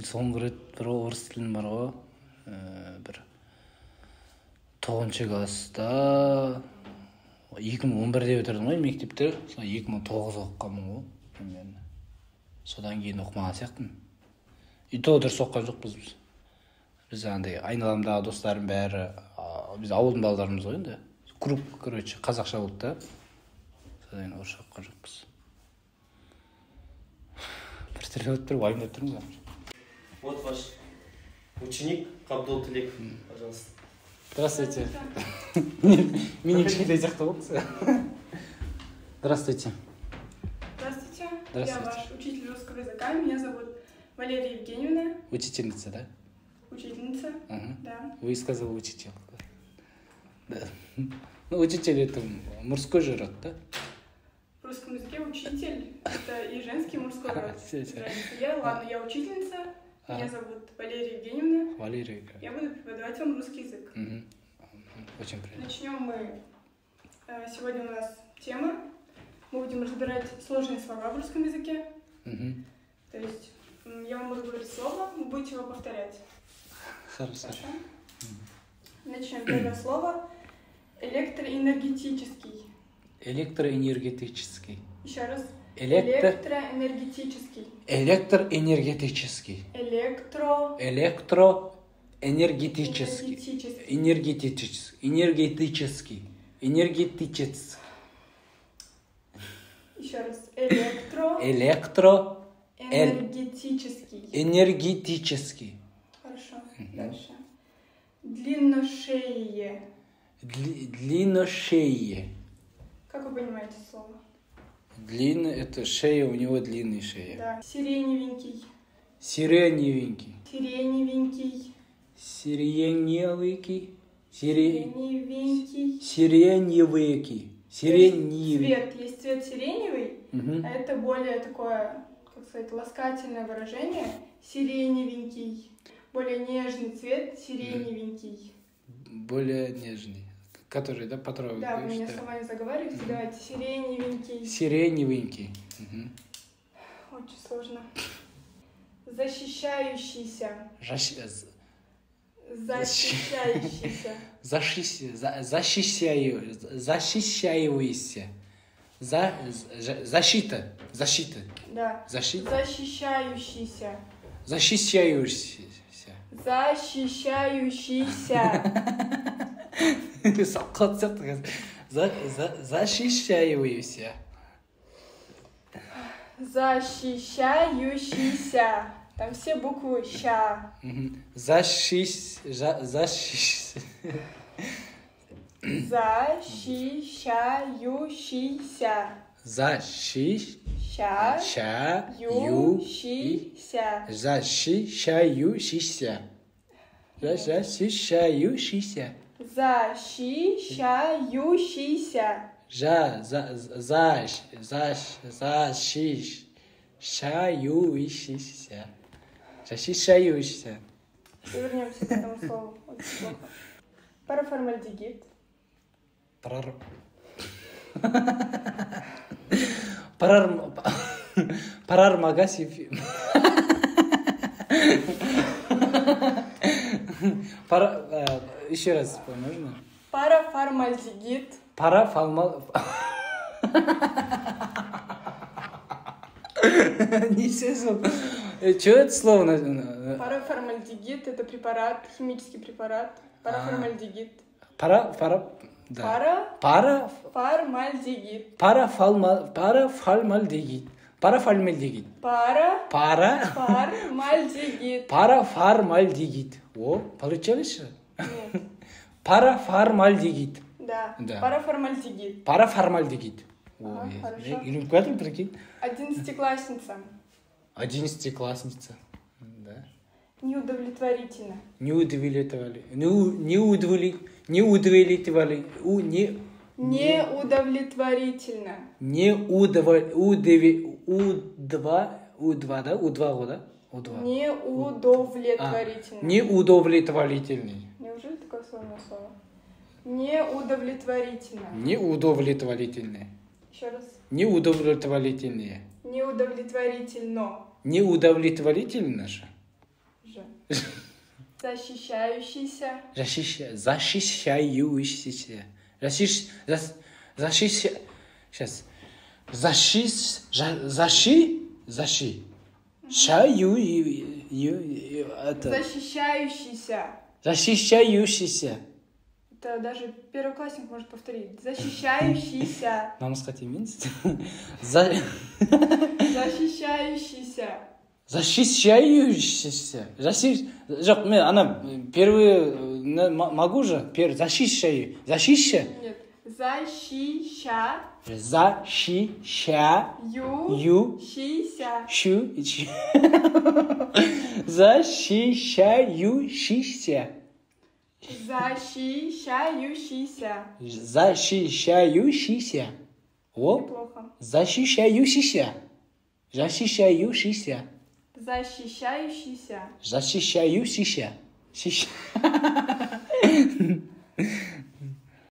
соңғы рет бір орыс тілім бар ғой, бір 9-шы класста 2011-де өтірдім ғой мектепте, 2009 оқығанмын ғой примерно. Содан кейін оқымаған сияқтымын. И то дұрыс оққан жоқпыз біз. Біз андай айналамдағы достарым бәрі, біз ауылдың балаларымыз ғой енді. Круг, короче, қазақша болды да. Содан орысша оққан жоқпыз. Бір түрлі өтіп тұр, уайымдап тұрмыз. Вот ваш ученик Қабдол Тілек, пожалуйста. Здравствуйте. Меня кішкентай сияқты болды. Здравствуйте. Здравствуйте. Здравствуйте. Я ваш учитель русского языка. Меня зовут Валерия Евгеньевна. Учительница, да? Учительница. Ага. Да. Вы сказали учитель. Да. Ну, учитель это мужской же род, да? В русском языке учитель – это и женский, и мужской род. Ладно, я учительница. Меня зовут Валерия Евгеньевна. Валерия. Я буду преподавать вам русский язык. Очень приятно. Начнем мы. Сегодня у нас тема. Мы будем разбирать сложные слова в русском языке. То есть я вам буду говорить слово, вы будете его повторять. Хорошо. Начнем. Первое слово. Электроэнергетический. Электроэнергетический. Еще раз. Электроэнергетический. Электроэнергетический. Энергетический. Еще раз. Энергетический. Хорошо. Дальше. Длинношеее. Длинношеее. Как вы понимаете слово? Длинный, это шея, у него длинная шея. Да. Сиреневенький. Сиреневенький. Сиреневенький. Сиреневенький. Сиреневенький. Сиреневенький. Сиреневый. Цвет. Есть цвет сиреневый, а это более такое, как сказать, ласкательное выражение. Сиреневенький. Более нежный цвет, сиреневенький. Более нежный. Который, да, потрогал? Да, вы меня словами заговариваете, давайте. Сиреневенький. Сиреневенький. Очень сложно. Защищающийся. Защищающийся. Защищающийся. Защита. Защита. Да. Защита. Защищающийся. Защищающийся. Защищающийся. Защищающийся. Там все буквы ща. Защищающийся. Защищающийся. Защищающийся. Защищающийся. Защищающийся. Вернемся к этому слову. Очень плохо. Параформальдегид. Парармагасив. Еще раз, можно? Параформальдегид. Не сезон. Что это слово? Параформальдегид – это препарат, химический препарат. Параформальдегид. Параформальдегид. Параформальдегид. О, получилось? Нет. Параформальдегид. Да. Параформальдегид. Ой, хорошо. Прикинь. 11-классница. 11-классница. Да. Неудовлетворительно. Неудовлетворительно. Неудовлетворительный. Неужели такое сложное слово? Неудовлетворительно. Неудовлетворительный. Еще раз. Неудовлетворительные. Неудовлетворительно. Неудовлетворительно же. Ж. Защищающийся. Защищающийся. Сейчас. Защищающийся. Защищающийся. Это даже первоклассник может повторить. Защищающийся. Намысқа тимейміз. Защищающийся. Защищающийся. Жоқ, мен ана первый могу же. Первый защищаю. Защища. Нет. Защища. Защищаю. Щися. Защищающийся. Защищающийся. Защищающийся. О? Неплохо. Защищающийся. Защищающийся. Защищающийся. Защищающийся.